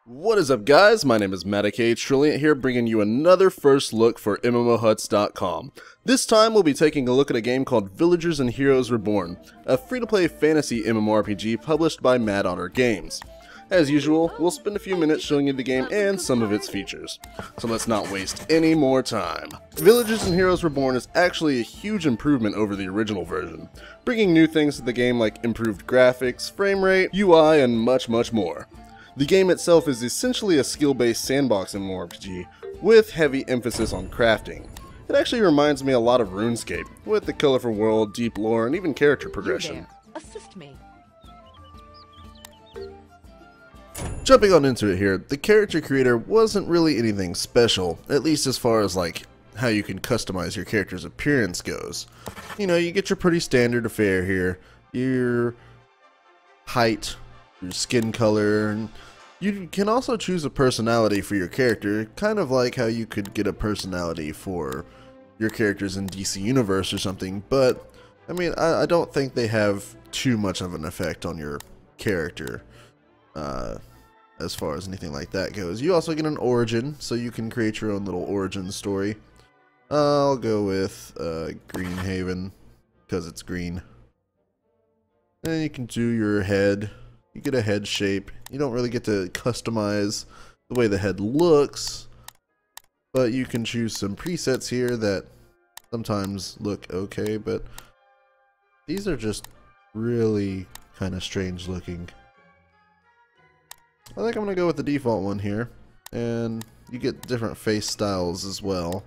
What is up, guys? My name is Trilliant here, bringing you another first look for MMOHuts.com. This time we'll be taking a look at a game called Villagers and Heroes Reborn, a free-to-play fantasy MMORPG published by Mad Otter Games. As usual, we'll spend a few minutes showing you the game and some of its features. So let's not waste any more time. Villagers and Heroes Reborn is actually a huge improvement over the original version, bringing new things to the game like improved graphics, frame rate, UI, and much more. The game itself is essentially a skill-based sandbox MMORPG, with heavy emphasis on crafting. It actually reminds me a lot of RuneScape, with the colorful world, deep lore, and even character progression. Assist me. Jumping on into it here, the character creator wasn't really anything special, at least as far as like how you can customize your character's appearance goes. You know, you get your pretty standard affair here, your height, your skin color, and you can also choose a personality for your character, kind of like how you could get a personality for your characters in DC Universe or something, but I mean, I don't think they have too much of an effect on your character as far as anything like that goes. You also get an origin, so you can create your own little origin story. I'll go with Greenhaven, because it's green. And you can do your head. You get a head shape. You don't really get to customize the way the head looks, but you can choose some presets here that sometimes look okay, but these are just really kind of strange looking. I think I'm going to go with the default one here, and you get different face styles as well.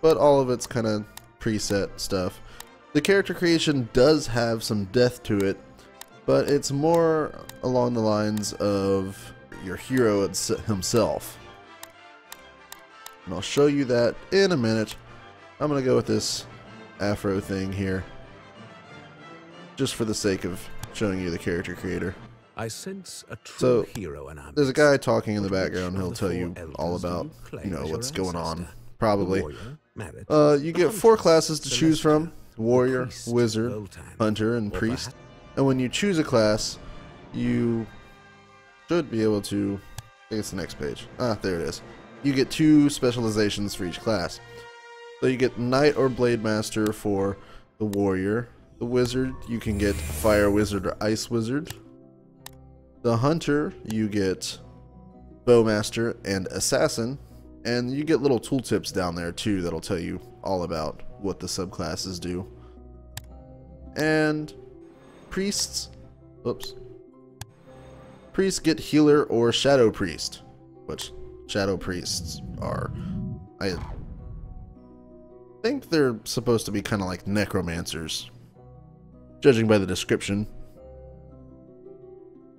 But all of it's kind of preset stuff. The character creation does have some depth to it, but it's more along the lines of your hero himself. And I'll show you that in a minute. I'm going to go with this afro thing here, just for the sake of showing you the character creator. I sense a true hero in our there's a guy talking in the background. He'll tell you all about, you know, what's going on, probably. You get 4 classes to choose from: Warrior, Wizard, Hunter, and Priest. And when you choose a class, you should be able to, I think it's the next page. Ah, there it is. You get 2 specializations for each class. So you get Knight or Blade Master for the Warrior. The Wizard, you can get Fire Wizard or Ice Wizard. The Hunter, you get Bowmaster and Assassin. And you get little tooltips down there too that'll tell you all about what the subclasses do. And Priests, Priests get Healer or Shadow Priest, which Shadow Priests are, I think they're supposed to be kind of like necromancers, judging by the description.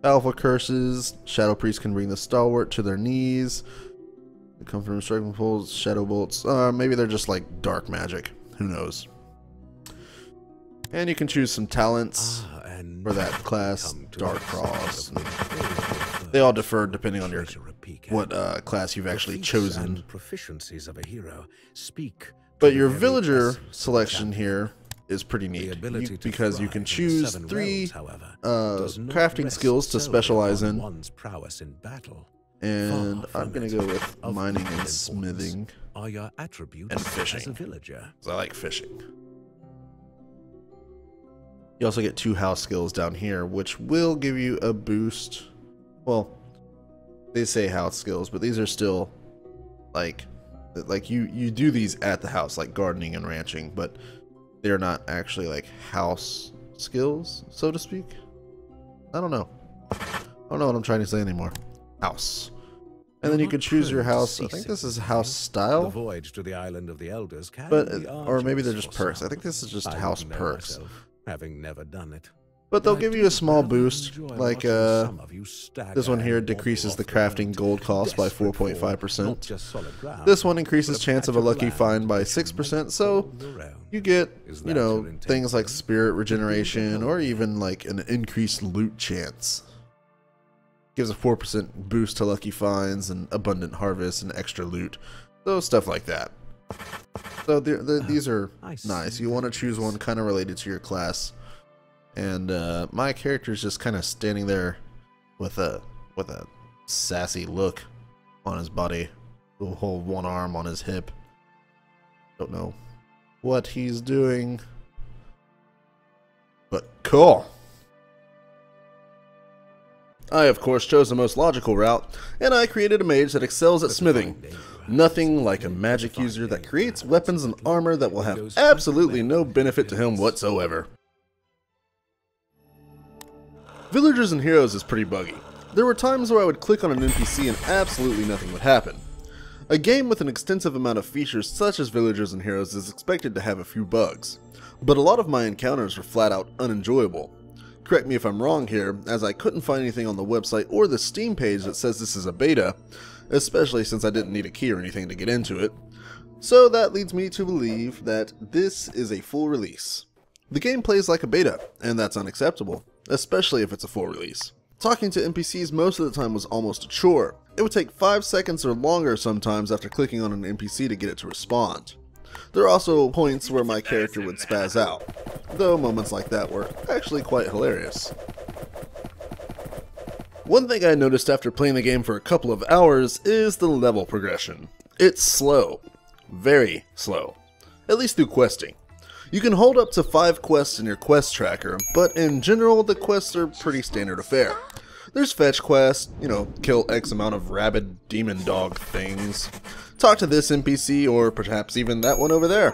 Alpha Curses, Shadow Priests can bring the stalwart to their knees. They come from striking pulls, shadow bolts. Maybe they're just like dark magic. Who knows? And you can choose some talents for that class. Dark Cross. They all differ depending on your what class you've actually chosen. But your villager selection here is pretty neat, because you can choose 3 crafting skills to specialize in. And I'm going to go with mining and smithing and fishing, because I like fishing. You also get 2 house skills down here, which will give you a boost. Well, they say house skills, but these are still like you do these at the house, like gardening and ranching, but they're not actually like house skills, so to speak. I don't know. I don't know what I'm trying to say anymore. House. And then you can choose your house. I think this is house style. The voyage to the island of the elders can but or maybe they're just perks. I think this is just house perks. Myself, having never done it. But they'll give you a small boost, like this one here decreases the crafting gold cost by 4.5%. This one increases chance of a lucky find by 6%, so you get, you know, things like spirit regeneration or even like an increased loot chance. Gives a 4% boost to lucky finds and abundant harvest and extra loot, so stuff like that. So these are nice. You want to choose one kind of related to your class. And my character's just kind of standing there with a sassy look on his body, the whole one arm on his hip. Don't know what he's doing, but cool. I, of course, chose the most logical route, and I created a mage that excels at smithing. Nothing like a magic user that creates weapons and armor that will have absolutely no benefit to him whatsoever. Villagers and Heroes is pretty buggy. There were times where I would click on an NPC and absolutely nothing would happen. A game with an extensive amount of features such as Villagers and Heroes is expected to have a few bugs, but a lot of my encounters were flat out unenjoyable. Correct me if I'm wrong here, as I couldn't find anything on the website or the Steam page that says this is a beta, especially since I didn't need a key or anything to get into it. So that leads me to believe that this is a full release. The game plays like a beta, and that's unacceptable, especially if it's a full release. Talking to NPCs most of the time was almost a chore. It would take 5 seconds or longer sometimes after clicking on an NPC to get it to respond. There are also points where my character would spaz out, though moments like that were actually quite hilarious. One thing I noticed after playing the game for a couple of hours is the level progression. It's slow. Very slow. At least through questing. You can hold up to 5 quests in your quest tracker, but in general the quests are pretty standard affair. There's fetch quests, kill X amount of rabid demon dog things. Talk to this NPC, or perhaps even that one over there.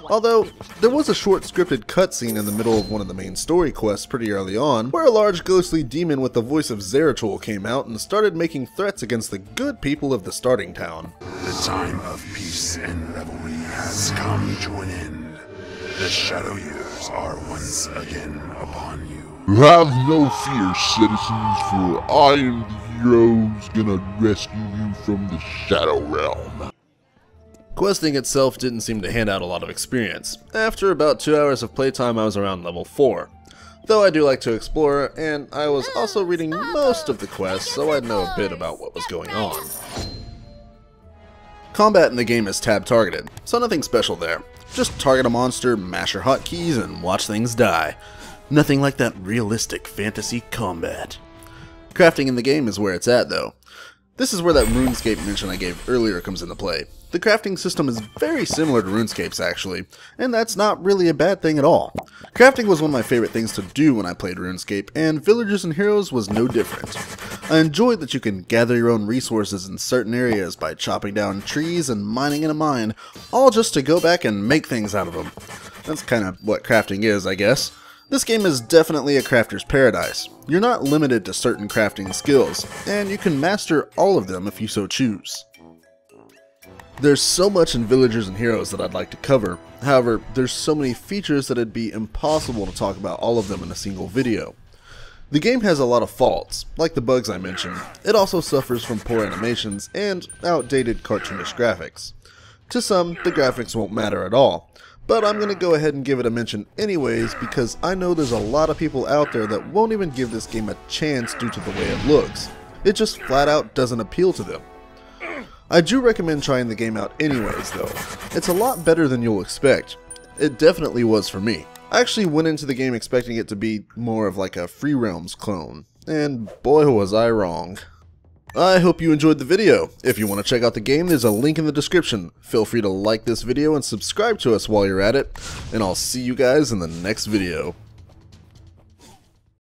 Although, there was a short scripted cutscene in the middle of one of the main story quests pretty early on, where a large ghostly demon with the voice of Zeratul came out and started making threats against the good people of the starting town. The time of peace and revelry has come to an end. The shadow years are once again upon you. Have no fear, citizens, for I am the hero's gonna rescue you from the Shadow Realm. Questing itself didn't seem to hand out a lot of experience. After about 2 hours of playtime, I was around level 4. Though I do like to explore, and I was also reading most of the quests, so I'd know a bit about what was going on. Combat in the game is tab targeted, so nothing special there. Just target a monster, mash your hotkeys, and watch things die. Nothing like that realistic fantasy combat. Crafting in the game is where it's at though. This is where that RuneScape mention I gave earlier comes into play. The crafting system is very similar to RuneScape's actually, and that's not really a bad thing at all. Crafting was one of my favorite things to do when I played RuneScape, and Villagers and Heroes was no different. I enjoyed that you can gather your own resources in certain areas by chopping down trees and mining in a mine, all just to go back and make things out of them. That's kind of what crafting is, I guess. This game is definitely a crafter's paradise. You're not limited to certain crafting skills, and you can master all of them if you so choose. There's so much in Villagers and Heroes that I'd like to cover, however, there's so many features that it'd be impossible to talk about all of them in a single video. The game has a lot of faults, like the bugs I mentioned. It also suffers from poor animations and outdated cartoonish graphics. To some, the graphics won't matter at all. But I'm going to go ahead and give it a mention anyways because I know there's a lot of people out there that won't even give this game a chance due to the way it looks. It just flat out doesn't appeal to them. I do recommend trying the game out anyways though. It's a lot better than you'll expect. It definitely was for me. I actually went into the game expecting it to be more of like a Free Realms clone, and boy was I wrong. I hope you enjoyed the video. If you want to check out the game, there's a link in the description. Feel free to like this video and subscribe to us while you're at it, and I'll see you guys in the next video.